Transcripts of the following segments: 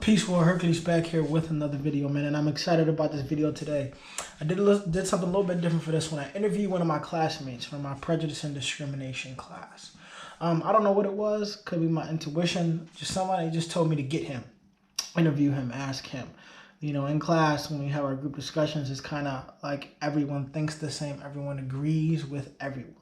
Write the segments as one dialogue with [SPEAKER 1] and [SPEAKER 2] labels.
[SPEAKER 1] Peaceful Hercules back here with another video, man, and I'm excited about this video today. I did something a little bit different for this one. I interviewed one of my classmates from my Prejudice and Discrimination class. I don't know what it was. Could be my intuition. Just somebody just told me to get him, interview him, ask him. You know, in class, when we have our group discussions, it's kind of like everyone thinks the same. Everyone agrees with everyone.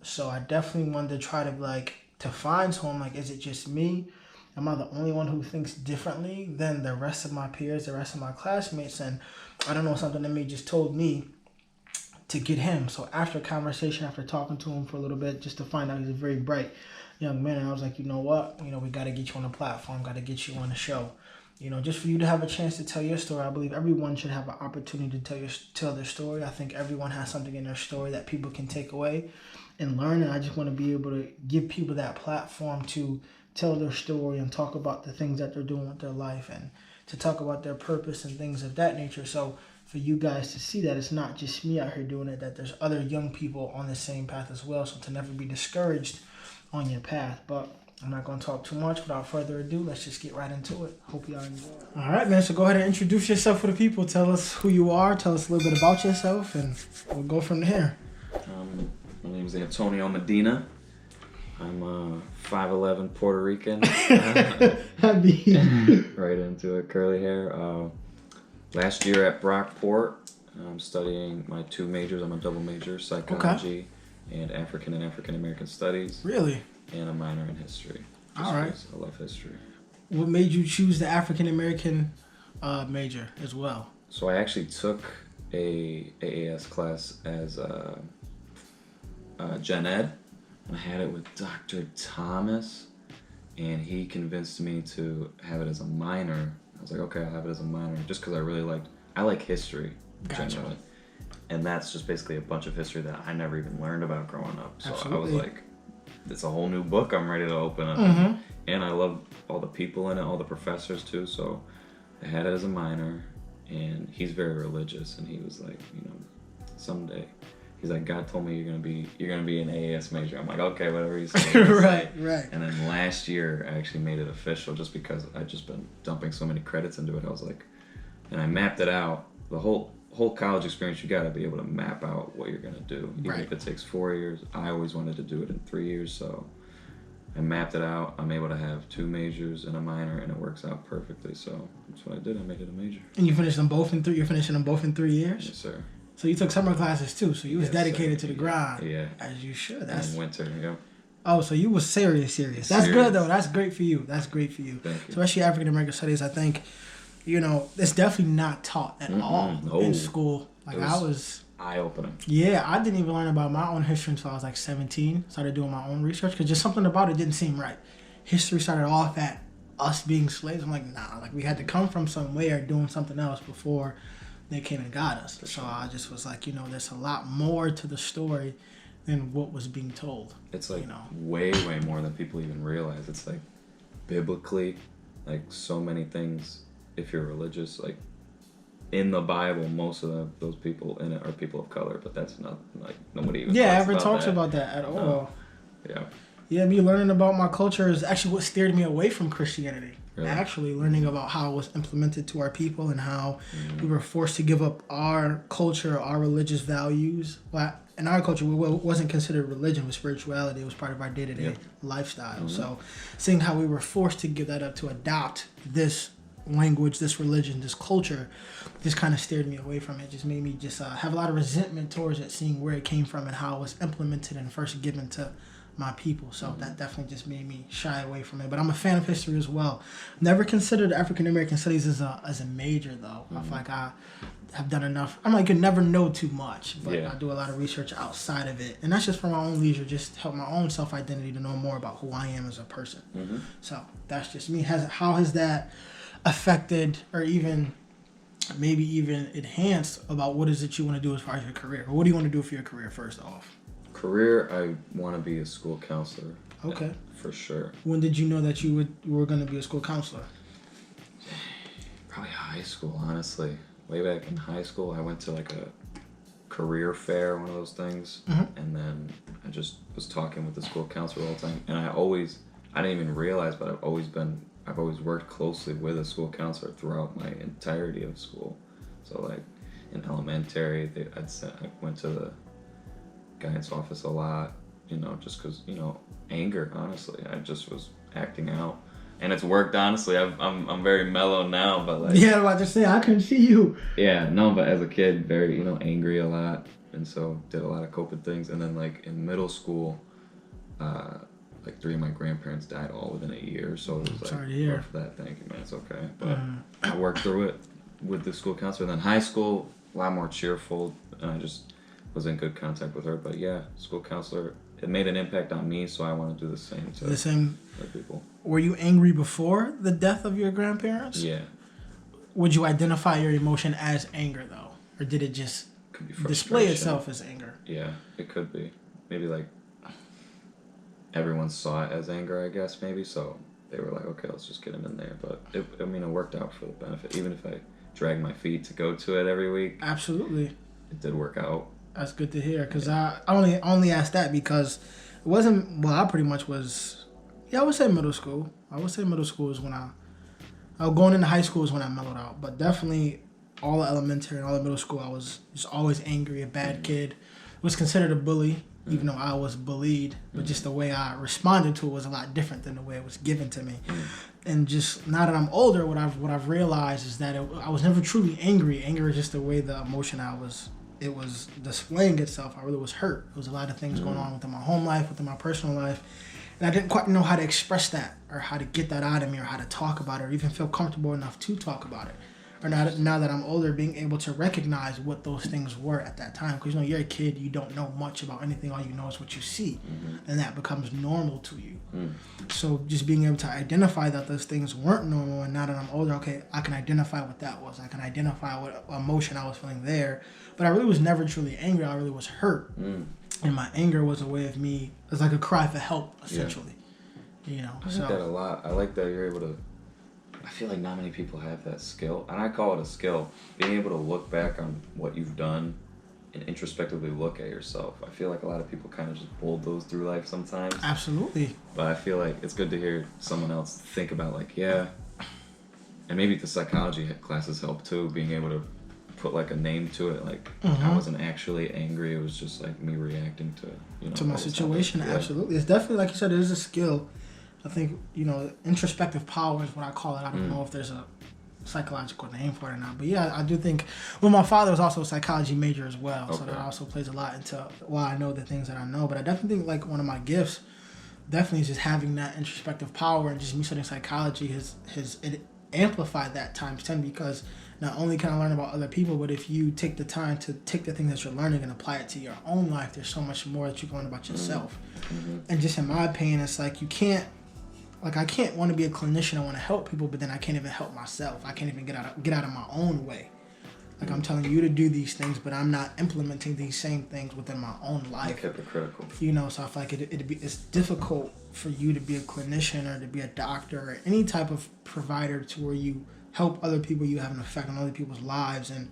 [SPEAKER 1] So I definitely wanted to try to find someone, like, is it just me? Am I the only one who thinks differently than the rest of my peers, the rest of my classmates? And I don't know, something in me just told me to get him. So after conversation, after talking to him for a little bit, just to find out he's a very bright young man, and I was like, you know what? You know, we got to get you on the platform, got to get you on the show. You know, just for you to have a chance to tell your story. I believe everyone should have an opportunity to tell their story. I think everyone has something in their story that people can take away and learn. And I just want to be able to give people that platform to tell their story and talk about the things that they're doing with their life and to talk about their purpose and things of that nature. So for you guys to see that it's not just me out here doing it, that there's other young people on the same path as well. So to never be discouraged on your path. But I'm not going to talk too much. Without further ado, let's just get right into it. Hope y'all enjoy. All right, man. So go ahead and introduce yourself for the people. Tell us who you are. Tell us a little bit about yourself, and we'll go from there.
[SPEAKER 2] My name is Antonio Medina. I'm a 5'11" Puerto Rican.
[SPEAKER 1] Happy.
[SPEAKER 2] Right into it. Curly hair. Last year at Brockport, I'm studying my two majors. I'm a double major, psychology and African American studies.
[SPEAKER 1] Really?
[SPEAKER 2] And a minor in history.
[SPEAKER 1] All right.
[SPEAKER 2] I love history.
[SPEAKER 1] What made you choose the African American major as well?
[SPEAKER 2] So I actually took a AAS class as Gen Ed. I had it with Dr. Thomas, and he convinced me to have it as a minor. I was like, okay, I'll have it as a minor, just because I like history, generally. And that's just basically a bunch of history that I never even learned about growing up. So absolutely. I was like, it's a whole new book I'm ready to open up. Mm-hmm. And I love all the people in it, all the professors too. So I had it as a minor, and he's very religious, and he was like, you know, someday, he's like, God told me you're gonna be an AAS major. I'm like, okay, whatever he says.
[SPEAKER 1] Right. And
[SPEAKER 2] then last year I actually made it official just because I'd just been dumping so many credits into it. I was like, and I mapped it out. The whole college experience, you gotta be able to map out what you're gonna do. Even if it takes 4 years. I always wanted to do it in 3 years, so I mapped it out. I'm able to have two majors and a minor, and it works out perfectly. So that's what I did. I made it a major.
[SPEAKER 1] And you finished them both in 3. You're finishing them both in 3 years?
[SPEAKER 2] Yes, sir.
[SPEAKER 1] So you took summer classes too, so you was dedicated to the grind.
[SPEAKER 2] Yeah.
[SPEAKER 1] As you should.
[SPEAKER 2] That's winter, yeah.
[SPEAKER 1] Oh, so you was serious. That's good though. That's great for you. Thank you. Especially African American studies, I think, you know, it's definitely not taught at all in school. Like I was
[SPEAKER 2] eye-opening.
[SPEAKER 1] Yeah, I didn't even learn about my own history until I was like 17. Started doing my own research because just something about it didn't seem right. History started off at us being slaves. I'm like, nah, like we had to come from somewhere doing something else before they came and got us. So I just was like, you know, there's a lot more to the story than what was being told.
[SPEAKER 2] It's like, you know, way more than people even realize. It's like biblically, like so many things, if you're religious, like in the Bible, most of those people in it are people of color, but that's not, like, nobody even
[SPEAKER 1] talks about that at all.
[SPEAKER 2] No.
[SPEAKER 1] Yeah, me learning about my culture is actually what steered me away from Christianity. Really? Actually learning about how it was implemented to our people and how we were forced to give up our culture, our religious values. Well, in our culture, it wasn't considered religion, it was spirituality. It was part of our day-to-day lifestyle. So seeing how we were forced to give that up to adopt this language, this religion, this culture, just kind of steered me away from it. Just made me just have a lot of resentment towards it, seeing where it came from and how it was implemented and first given to my people. So that definitely just made me shy away from it. But I'm a fan of history as well. Never considered African American studies as a major though. I feel like I have done enough. I'm like, you never know too much, but I do a lot of research outside of it, and that's just for my own leisure, just to help my own self identity, to know more about who I am as a person. So that's just me. How has that affected, or even maybe even enhanced, about what is it you want to do as far as your career? Or what do you want to do for your career first off?
[SPEAKER 2] Career, I want to be a school counselor.
[SPEAKER 1] Okay.
[SPEAKER 2] For sure.
[SPEAKER 1] When did you know that you were going to be a school counselor?
[SPEAKER 2] Probably high school, honestly. Way back in high school, I went to like a career fair, one of those things, and then I just was talking with the school counselor all the time. And I didn't even realize, but I've always worked closely with a school counselor throughout my entirety of school. So like in elementary, I went to the guidance office a lot, just because, anger, honestly. I just was acting out. And it's worked, honestly. I'm very mellow now, but like...
[SPEAKER 1] Yeah, I just say, I couldn't see you.
[SPEAKER 2] Yeah, no, but as a kid, very, angry a lot. And so did a lot of coping things. And then like in middle school, like 3 of my grandparents died all within a year. So it was like,
[SPEAKER 1] sorry to hear.
[SPEAKER 2] rough for that. Thank you, man. It's okay. But I worked through it with the school counselor. Then high school, a lot more cheerful. And I just was in good contact with her. But yeah, school counselor, it made an impact on me, so I want to do the same to other people.
[SPEAKER 1] Were you angry before the death of your grandparents?
[SPEAKER 2] Yeah.
[SPEAKER 1] Would you identify your emotion as anger, though? Or did it just display itself as anger?
[SPEAKER 2] Yeah, it could be. Maybe like everyone saw it as anger, I guess, maybe. So they were like, okay, let's just get him in there. But it worked out for the benefit. Even if I dragged my feet to go to it every week.
[SPEAKER 1] Absolutely.
[SPEAKER 2] It did work out.
[SPEAKER 1] That's good to hear, because I only asked that because it wasn't, well, I pretty much was, I would say middle school. I would say middle school is when going into high school is when I mellowed out. But definitely all of elementary and all of middle school, I was just always angry, a bad kid. Was considered a bully, even though I was bullied. But just the way I responded to it was a lot different than the way it was given to me. And just now that I'm older, what I've realized is that I was never truly angry. Anger is just the way the emotion it was displaying itself. I really was hurt. There was a lot of things going on within my home life, within my personal life. And I didn't quite know how to express that or how to get that out of me or how to talk about it or even feel comfortable enough to talk about it. Or now that I'm older, being able to recognize what those things were at that time. Because, you're a kid, you don't know much about anything. All you know is what you see. And that becomes normal to you. So just being able to identify that those things weren't normal. And now that I'm older, okay, I can identify what that was. I can identify what emotion I was feeling there. But I really was never truly angry. I really was hurt. And my anger was a way of me, it's like a cry for help, essentially.
[SPEAKER 2] I like that a lot. I like that you're able to, I feel like not many people have that skill. And I call it a skill. Being able to look back on what you've done and introspectively look at yourself. I feel like a lot of people kind of just bulldoze through life sometimes.
[SPEAKER 1] Absolutely.
[SPEAKER 2] But I feel like it's good to hear someone else think about like, yeah. And maybe the psychology classes help too, being able to put like a name to it. Like I wasn't actually angry. It was just like me reacting to,
[SPEAKER 1] to my situation. Yeah. Absolutely. It's definitely, like you said, it is a skill. I think, introspective power is what I call it. I don't know if there's a psychological name for it or not. But yeah, I do think, well, my father was also a psychology major as well. Okay. So that also plays a lot into why I know the things that I know. But I definitely think like one of my gifts definitely is just having that introspective power, and just me studying psychology it amplified that times 10, because not only can I learn about other people, but if you take the time to take the things that you're learning and apply it to your own life, there's so much more that you can learn about yourself. And just in my opinion, it's like I can't want to be a clinician. I want to help people, but then I can't even help myself. I can't even get out of my own way. Like I'm telling you to do these things, but I'm not implementing these same things within my own life.
[SPEAKER 2] Hypocritical.
[SPEAKER 1] So I feel like it's difficult for you to be a clinician or to be a doctor or any type of provider to where you help other people, you have an effect on other people's lives, and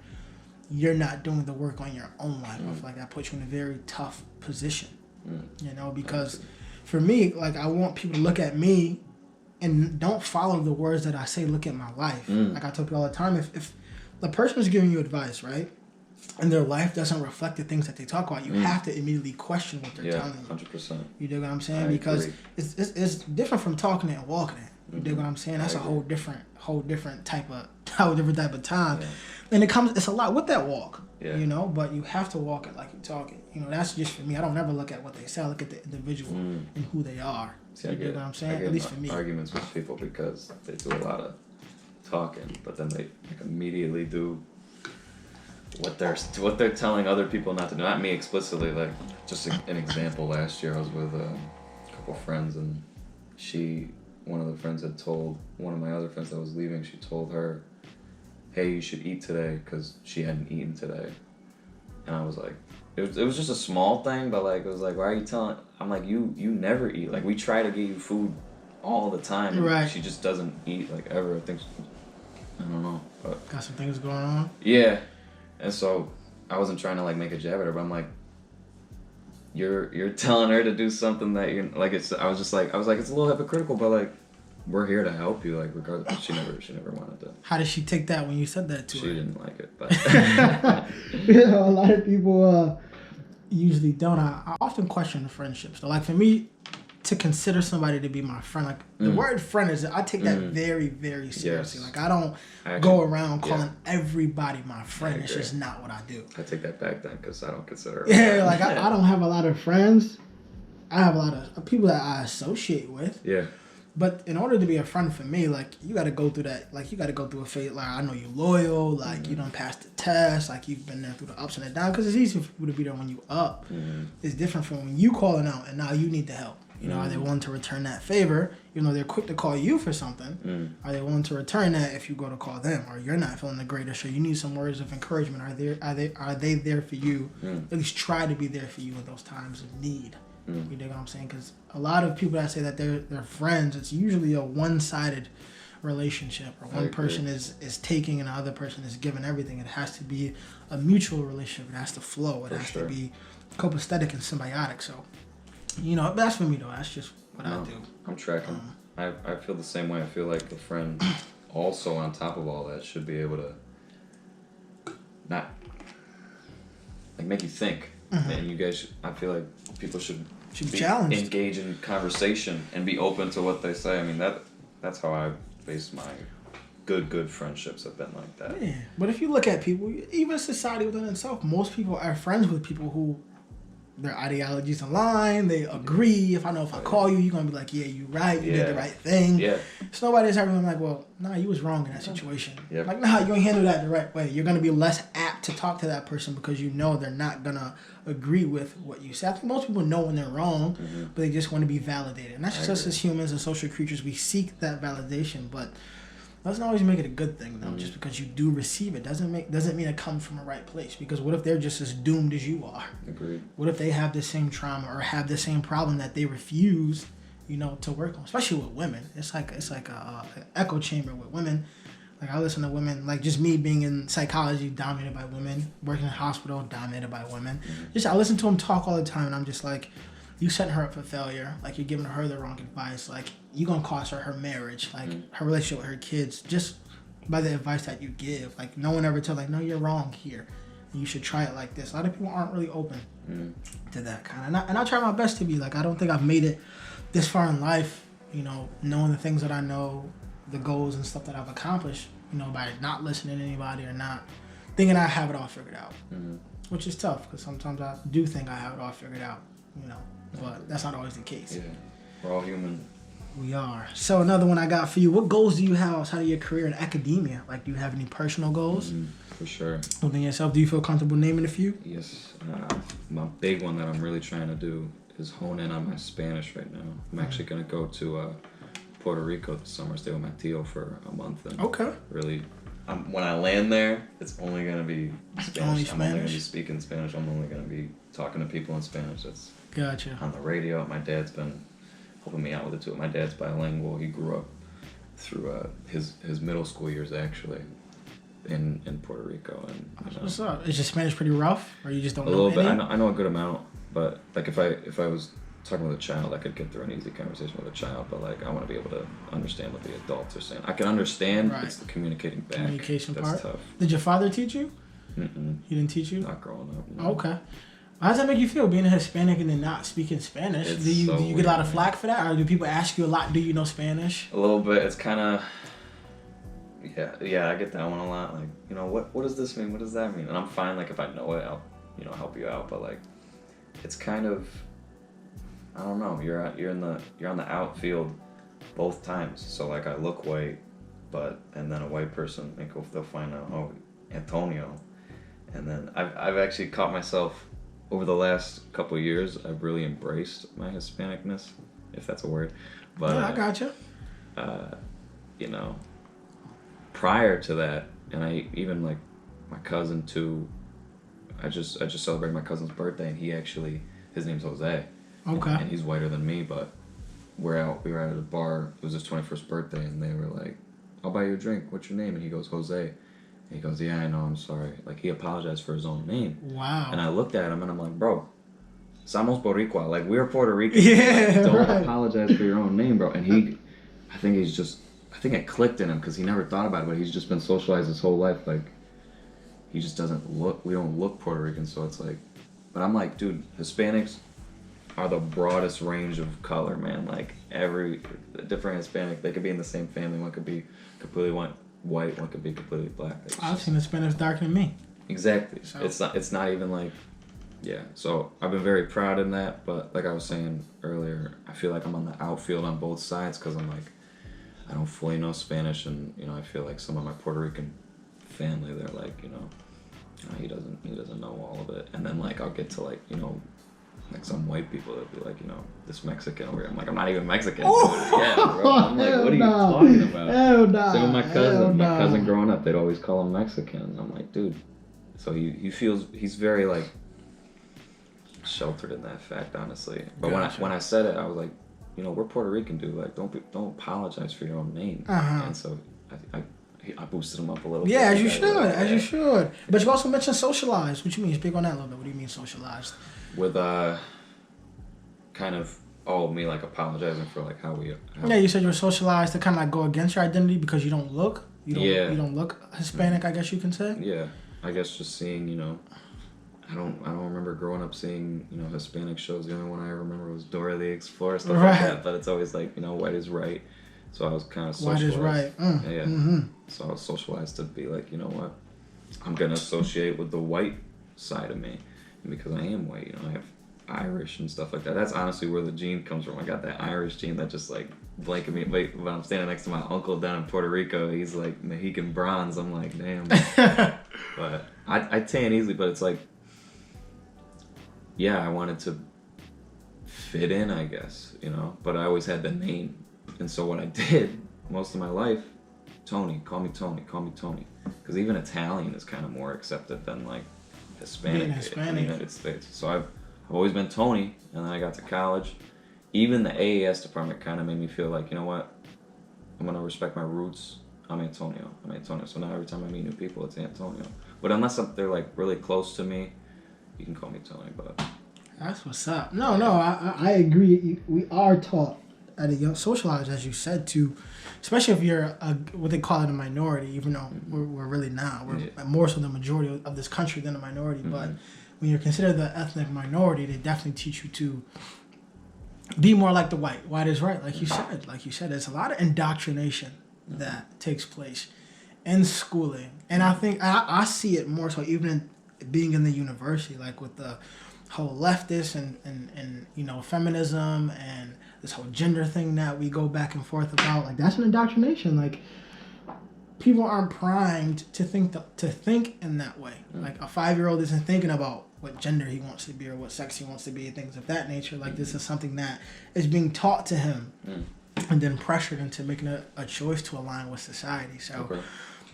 [SPEAKER 1] you're not doing the work on your own life. I feel like that puts you in a very tough position, because for me, like I want people to look at me and don't follow the words that I say, look at my life. Like I tell people all the time, if the person is giving you advice, right, and their life doesn't reflect the things that they talk about, you have to immediately question what they're telling you.
[SPEAKER 2] 100%.
[SPEAKER 1] You dig what I'm saying? Because it's different from talking it and walking it. You dig what I'm saying? That's a whole different type of time. Yeah. And it's a lot with that walk. Yeah. But you have to walk it like you talk it. That's just for me. I don't ever look at what they say. I look at the individual and who they are.
[SPEAKER 2] See,
[SPEAKER 1] you dig what I'm saying? At least for me.
[SPEAKER 2] Arguments with people because they do a lot of talking, but then they immediately do what they're telling other people not to do. Not me explicitly. Like just an example. Last year I was with a couple friends, and one of the friends had told one of my other friends that was leaving. She told her, "Hey, you should eat today," because she hadn't eaten today. And I was like, it was just a small thing, but like it was like, why are you telling? I'm like, you never eat. Like we try to get you food all the time.
[SPEAKER 1] Right.
[SPEAKER 2] She just doesn't eat like ever. I don't know. But
[SPEAKER 1] got some things going on.
[SPEAKER 2] Yeah, and so I wasn't trying to like make a jab at her, but I'm like, you're telling her to do something that you're like. I was like, it's a little hypocritical, but like, we're here to help you. Like regardless, she never wanted to.
[SPEAKER 1] How did she take that when you said that to her?
[SPEAKER 2] She didn't like it, but
[SPEAKER 1] A lot of people usually don't. I often question friendships. So like for me, to consider somebody to be my friend, like the word friend is, I take that very, very seriously.
[SPEAKER 2] Yes.
[SPEAKER 1] Like I don't go around calling everybody my friend. It's just not what I do.
[SPEAKER 2] I take that back then because I don't consider her.
[SPEAKER 1] Yeah, like I don't have a lot of friends. I have a lot of people that I associate with.
[SPEAKER 2] Yeah.
[SPEAKER 1] But in order to be a friend for me, like you got to go through that. Like you got to go through a phase. Like I know you're loyal. Like you don't pass the test. Like you've been there through the ups and the downs. Because it's easy for people to be there when you up. It's different from when you calling out and now you need the help. You know, are they willing to return that favor? You know, they're quick to call you for something. Are they willing to return that if you go to call them, or you're not feeling the greatest, or you need some words of encouragement? Are they there for you? At least try to be there for you in those times of need. You dig what I'm saying? Because a lot of people that say that they're friends, it's usually a one-sided relationship, or one person is taking and the other person is giving everything. It has to be a mutual relationship. It has to flow. It has to be copacetic and symbiotic. So, you know, that's for me though. That's just what I do.
[SPEAKER 2] I'm tracking. I feel the same way. I feel like the friend also on top of all that should be able to not like make you think. And you guys, I feel like people should be
[SPEAKER 1] challenged,
[SPEAKER 2] engage in conversation, and be open to what they say. I mean that's how I base my good friendships have been like that.
[SPEAKER 1] Yeah, but if you look at people, even society within itself, most people are friends with people who their ideologies align, they agree. If I call you, you're gonna be like, yeah, you're right, you did the right thing.
[SPEAKER 2] Yeah.
[SPEAKER 1] So nobody's ever like, well, nah, you was wrong in that situation.
[SPEAKER 2] Yep.
[SPEAKER 1] Like, nah, you ain't handle that the right way. You're gonna be less apt to talk to that person because you know they're not gonna agree with what you say. I think most people know when they're wrong, but they just want to be validated. And that's just us as humans and social creatures. We seek that validation, but doesn't always make it a good thing though. Just because you do receive it doesn't mean it comes from a right place. Because what if they're just as doomed as you are?
[SPEAKER 2] Agreed.
[SPEAKER 1] What if they have the same trauma or have the same problem that they refuse, you know, to work on? Especially with women, it's like a echo chamber with women. Like I listen to women, like just me being in psychology, dominated by women, working in a hospital, dominated by women. Just I listen to them talk all the time, and I'm just like, you setting her up for failure. Like you're giving her the wrong advice. Like you gonna cost her marriage, like her relationship with her kids, just by the advice that you give. Like no one ever tell like, no, you're wrong here. You should try it like this. A lot of people aren't really open to that kind of. And I try my best to be. Like I don't think I've made it this far in life. You know, knowing the things that I know, the goals and stuff that I've accomplished. You know, by not listening to anybody or not thinking I have it all figured out, which is tough because sometimes I do think I have it all figured out. You know. But that's not always the case.
[SPEAKER 2] Yeah, we're all human.
[SPEAKER 1] We are. So another one I got for you. What goals do you have outside of your career in academia? Like, do you have any personal goals?
[SPEAKER 2] For sure.
[SPEAKER 1] Within yourself, do you feel comfortable naming a few?
[SPEAKER 2] Yes. My big one that I'm really trying to do is hone in on my Spanish right now. I'm actually going to go to Puerto Rico this summer, stay with my tío for a month. And really, when I land there, it's only going to be Spanish. I'm only going to be speaking Spanish. I'm only going to be talking to people in Spanish. That's
[SPEAKER 1] gotcha.
[SPEAKER 2] On the radio. My dad's been helping me out with it too. My dad's bilingual. He grew up through his middle school years actually in Puerto Rico. And
[SPEAKER 1] what's up? Is your Spanish pretty rough, or you just don't
[SPEAKER 2] know? A little bit. I know a good amount, but like if I was talking with a child, I could get through an easy conversation with a child. But like I want to be able to understand what the adults are saying. I can understand. Right. It's the communicating back.
[SPEAKER 1] Communication
[SPEAKER 2] that's
[SPEAKER 1] part.
[SPEAKER 2] Tough.
[SPEAKER 1] Did your father teach you? He didn't teach you?
[SPEAKER 2] Not growing up. No.
[SPEAKER 1] Okay. How does that make you feel, being a Hispanic and then not speaking Spanish? Do you get a lot of flack for that, or do people ask you a lot, do you know Spanish?
[SPEAKER 2] A little bit. It's kind of, yeah, I get that one a lot. Like, you know, what does this mean? What does that mean? And I'm fine, like, if I know it, I'll, you know, help you out. But, like, it's kind of, I don't know, you're on the outfield both times. So, like, I look white, and then a white person, they'll find out, oh, Antonio. And then I've actually caught myself, over the last couple of years, I've really embraced my Hispanicness, if that's a word. But
[SPEAKER 1] yeah, I gotcha.
[SPEAKER 2] You know, prior to that, and I even like my cousin too. I just celebrated my cousin's birthday, and his name's Jose.
[SPEAKER 1] Okay.
[SPEAKER 2] And he's whiter than me, but we were out at a bar. It was his 21st birthday, and they were like, "I'll buy you a drink. What's your name?" And he goes, "Jose." And he goes, "Yeah, I know, I'm sorry." Like, he apologized for his own name.
[SPEAKER 1] Wow.
[SPEAKER 2] And I looked at him, and I'm like, bro, somos Boricua. Like, we're Puerto Rican.
[SPEAKER 1] Yeah,
[SPEAKER 2] like, don't apologize for your own name, bro. And I think I think it clicked in him because he never thought about it, but he's just been socialized his whole life. Like, he just doesn't look, we don't look Puerto Rican, so it's like, but I'm like, dude, Hispanics are the broadest range of color, man. Like, every different Hispanic, they could be in the same family. One could be completely white, one could be completely black.
[SPEAKER 1] I've seen Hispanics darker than me.
[SPEAKER 2] Exactly.
[SPEAKER 1] So.
[SPEAKER 2] It's not even like, yeah. So I've been very proud in that, but like I was saying earlier, I feel like I'm on the outfield on both sides because I'm like, I don't fully know Spanish, and you know, I feel like some of my Puerto Rican family, they're like, you know, he doesn't know all of it, and then like I'll get to like, you know, like some white people that'll be like, you know, this Mexican over here. I'm like, I'm not even Mexican.
[SPEAKER 1] Oh,
[SPEAKER 2] yeah, bro. I'm like, what are you talking about?
[SPEAKER 1] Hell nah.
[SPEAKER 2] Same with my cousin. My cousin growing up, they'd always call him Mexican. I'm like, dude. So he feels, he's very like sheltered in that fact, honestly. But
[SPEAKER 1] Gotcha.
[SPEAKER 2] when I said it, I was like, you know, we're Puerto Rican, dude. Like, don't apologize for your own name. And so I boosted him up a little bit.
[SPEAKER 1] Yeah, as you should, you should. But you also mentioned socialized. What you mean? Speak on that a little bit. What do you mean socialized?
[SPEAKER 2] With kind of me like apologizing for like how
[SPEAKER 1] yeah, you said you were socialized to kind of like go against your identity because you don't look you don't look Hispanic, I guess you can say.
[SPEAKER 2] Yeah, I guess just seeing, you know, I don't remember growing up seeing, you know, Hispanic shows. The only one I remember was Dora the Explorer, stuff like that. But it's always like, you know, white is right. So I was kind of socialized.
[SPEAKER 1] White is right.
[SPEAKER 2] Yeah. So I was socialized to be like, you know what, I'm gonna associate with the white side of me, and because I am white, you know, I have Irish and stuff like that. That's honestly where the gene comes from. I got that Irish gene that just like blanket me. Wait, when I'm standing next to my uncle down in Puerto Rico, he's like Mohican bronze. I'm like, damn. But I tan easily, but it's like, yeah, I wanted to fit in, I guess, you know, but I always had the name. And so what I did most of my life, Tony, call me Tony. Because even Italian is kind of more accepted than like Hispanic in the United States. So I've always been Tony, and then I got to college. Even the AAS department kind of made me feel like, you know what, I'm going to respect my roots. I'm Antonio. So now every time I meet new people, it's Antonio. But unless they're like really close to me, you can call me Tony. But
[SPEAKER 1] that's what's up. No, I agree. We are taught at a young, socialized, as you said, to, especially if you're what they call it a minority, even though we're really not. We're more so the majority of this country than a minority. But when you're considered the ethnic minority, they definitely teach you to be more like the white. White is right, like you said. There's a lot of indoctrination that takes place in schooling, and I think I see it more so even in being in the university, like with the whole leftist and you know, feminism and this whole gender thing that we go back and forth about. Like, that's an indoctrination. Like, people aren't primed to think in that way. Like, a 5-year-old isn't thinking about what gender he wants to be or what sex he wants to be, things of that nature. Like, this is something that is being taught to him and then pressured into making a choice to align with society. So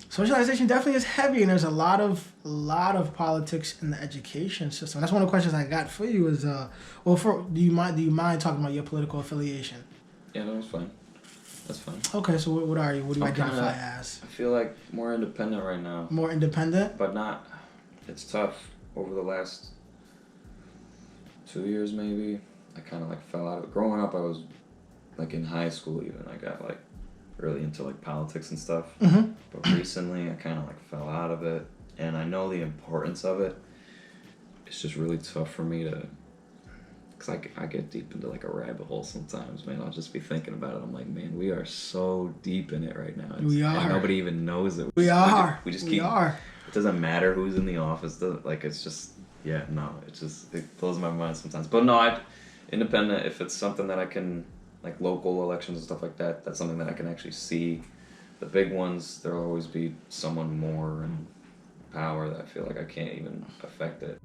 [SPEAKER 1] socialization definitely is heavy, and there's a lot of politics in the education system. That's one of the questions I got for you is, do you mind talking about your political affiliation?
[SPEAKER 2] Yeah, no, that's fine. That's fine.
[SPEAKER 1] Okay, so what are you? What do you identify as?
[SPEAKER 2] I feel like more independent right now.
[SPEAKER 1] More independent?
[SPEAKER 2] But not, it's tough. Over the last 2 years maybe, I kind of like fell out of it. Growing up, I was like in high school even, I got like really into like politics and stuff. But recently I kind of like fell out of it, and I know the importance of it. It's just really tough for me to, because I get deep into like a rabbit hole sometimes, man. I'll just be thinking about it. I'm like, man, we are so deep in it right now.
[SPEAKER 1] We are.
[SPEAKER 2] And nobody even knows it.
[SPEAKER 1] We are.
[SPEAKER 2] It doesn't matter who's in the office. Like, it's just, yeah, no. It blows my mind sometimes. But no, independent, if it's something that I can, like local elections and stuff like that, that's something that I can actually see. The big ones, there'll always be someone more in power that I feel like I can't even affect it.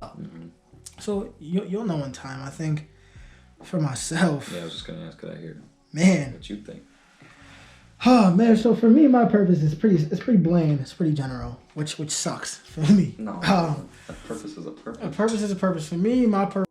[SPEAKER 2] Mm-hmm.
[SPEAKER 1] So you'll know in time. I think for myself,
[SPEAKER 2] Yeah, I was just gonna ask, could I hear
[SPEAKER 1] man.
[SPEAKER 2] what you think?
[SPEAKER 1] Oh man, so for me, my purpose is pretty bland. It's pretty general, which sucks for me.
[SPEAKER 2] No, a purpose is a purpose.
[SPEAKER 1] A purpose is a purpose for me. My purpose.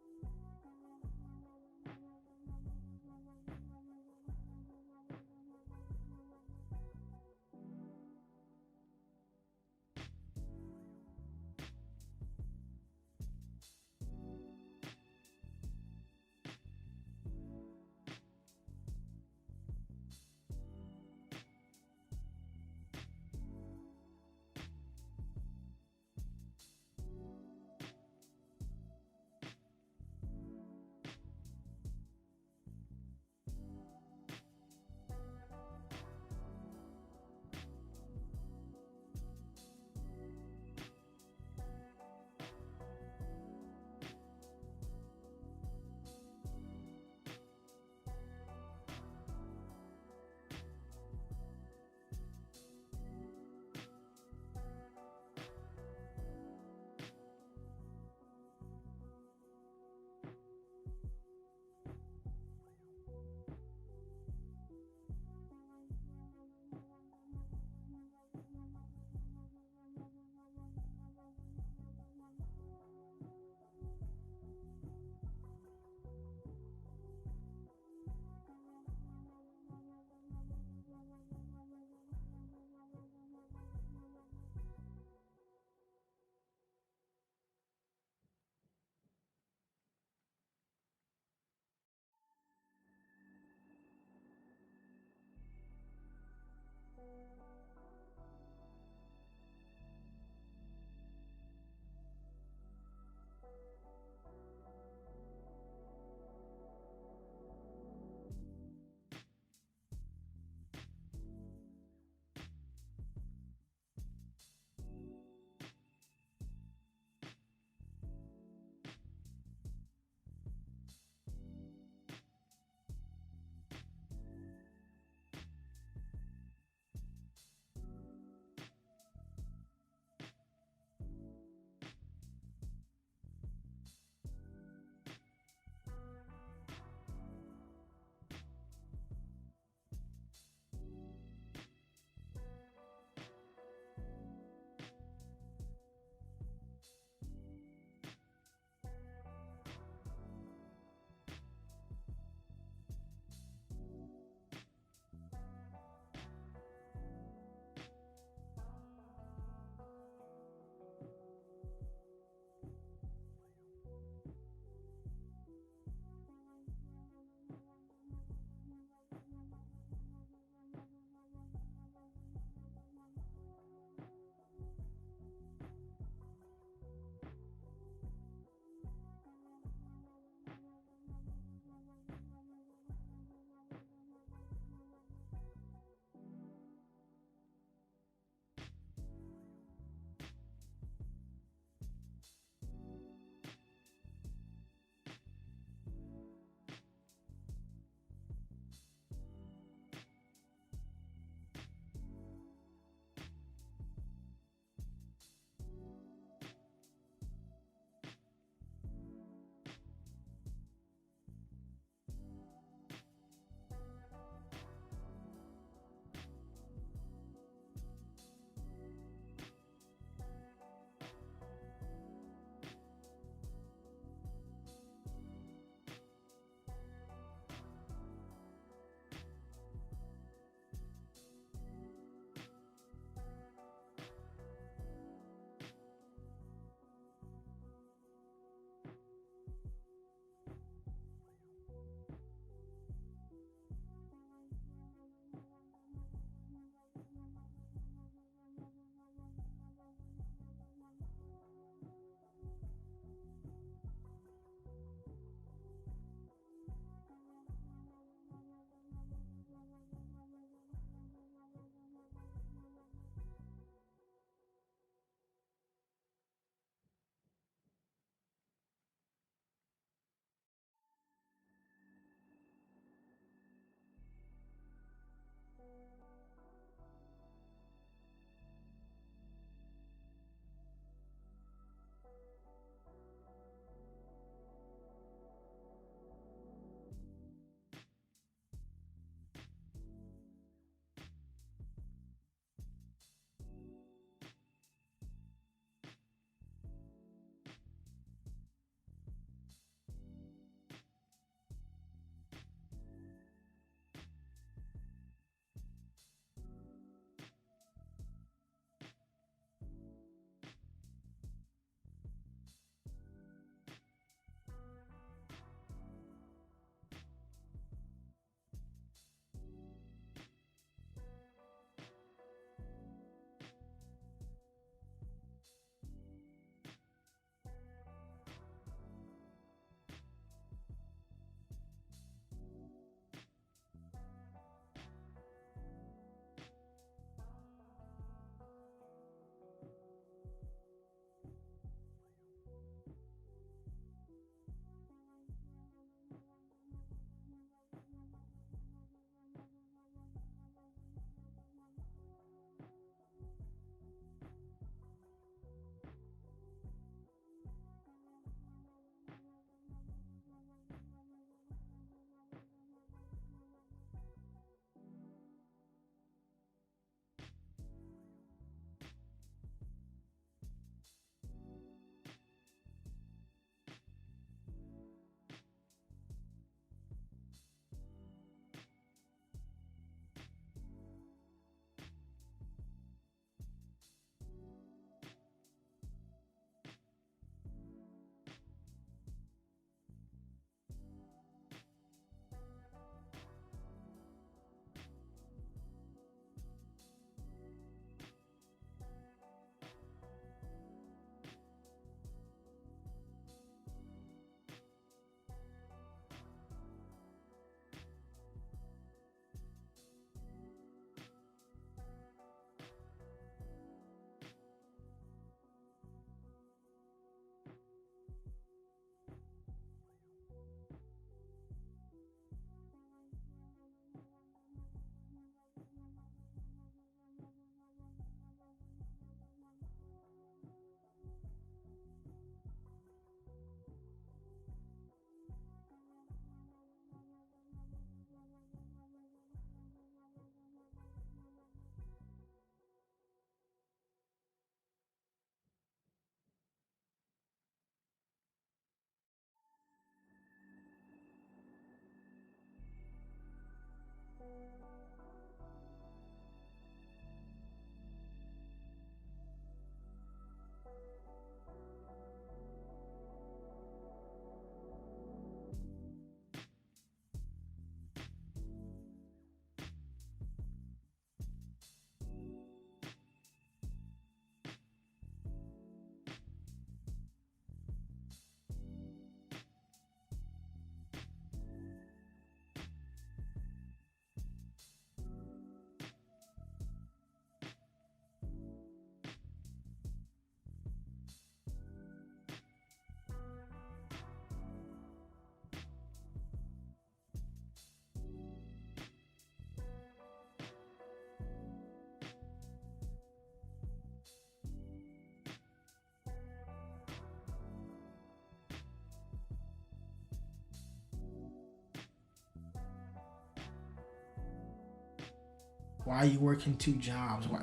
[SPEAKER 1] why are you working 2 jobs? Why?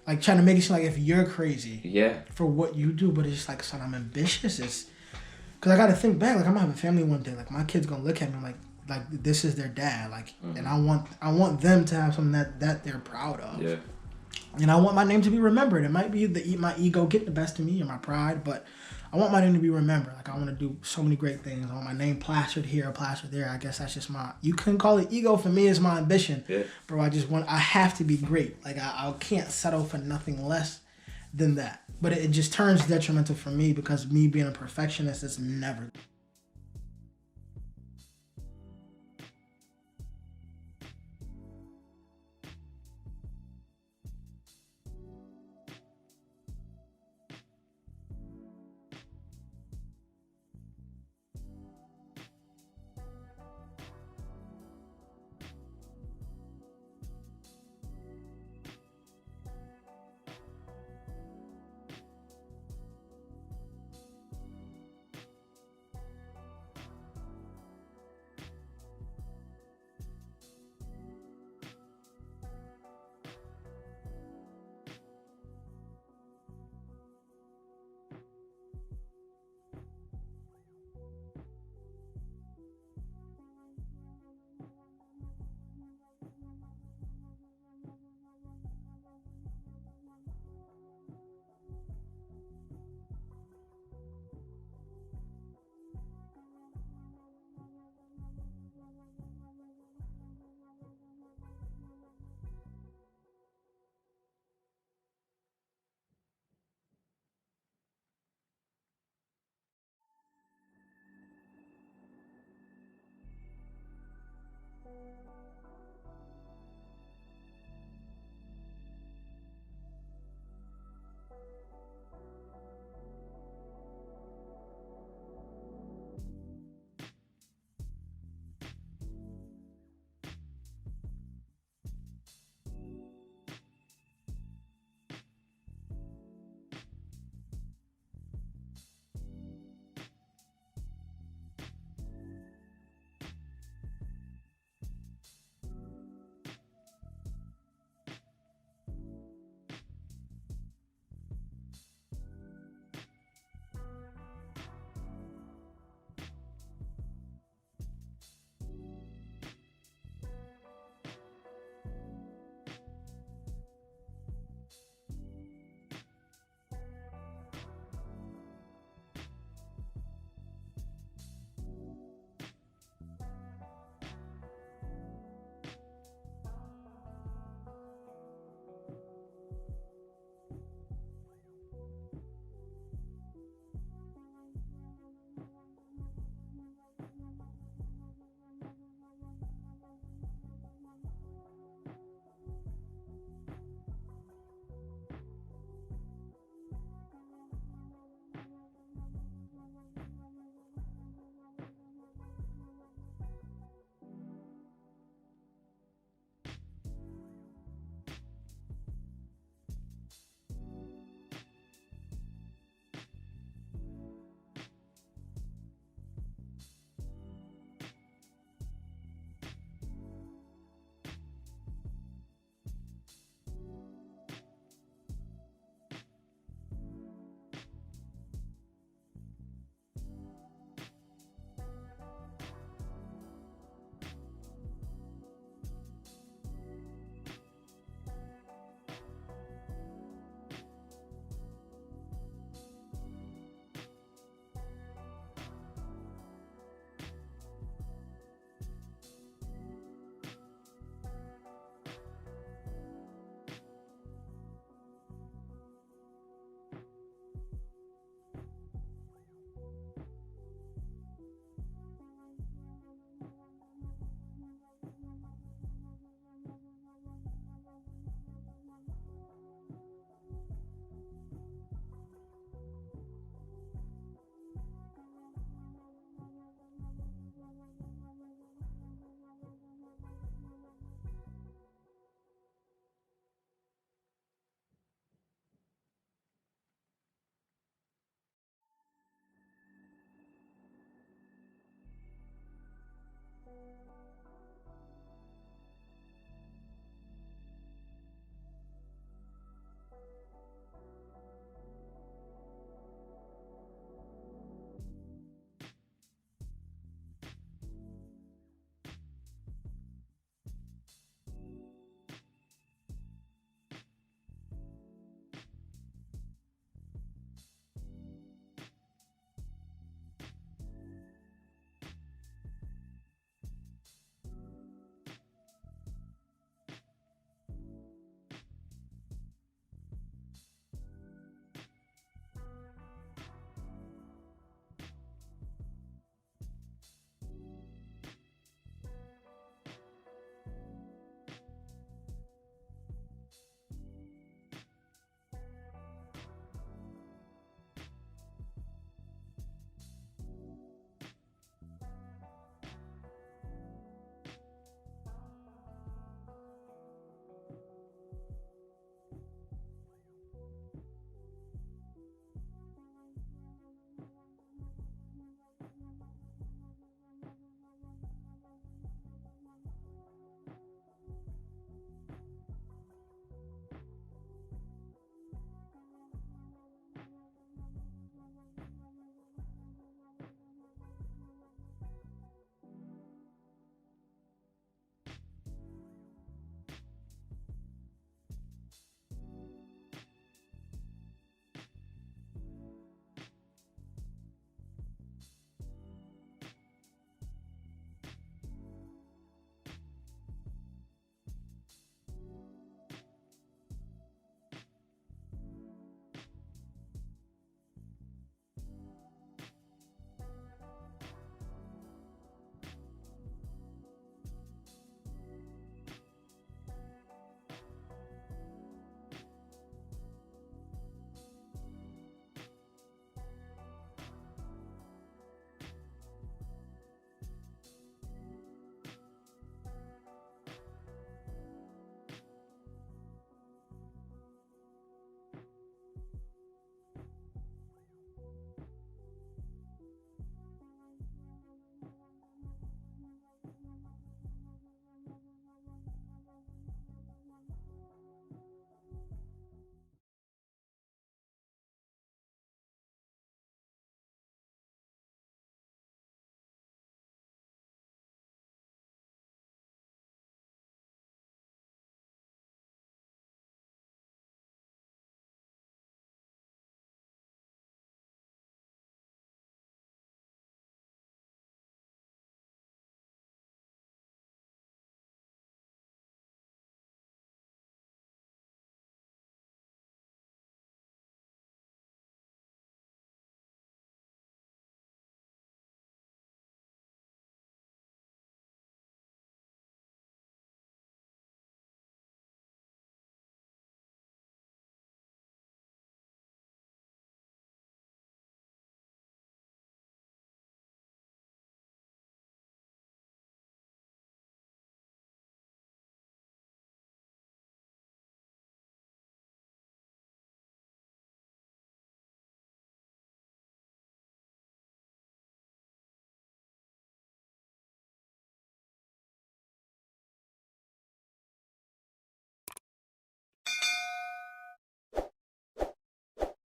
[SPEAKER 1] Like trying to make it seem like if you're crazy
[SPEAKER 2] Yeah.
[SPEAKER 1] for what you do, but it's just like, son, I'm ambitious. It's because I got to think back. Like I'm gonna have a family one day. Like my kid's gonna look at me like this is their dad. Like, and I want them to have something that they're proud of.
[SPEAKER 2] Yeah.
[SPEAKER 1] And I want my name to be remembered. It might be my ego get the best of me or my pride, but I want my name to be remembered. Like I want to do so many great things. I want my name plastered here, plastered there. I guess that's just you couldn't call it ego. For me, it's my ambition.
[SPEAKER 2] Yeah.
[SPEAKER 1] Bro, I have to be great. Like I can't settle for nothing less than that. But it just turns detrimental for me because me being a perfectionist is never.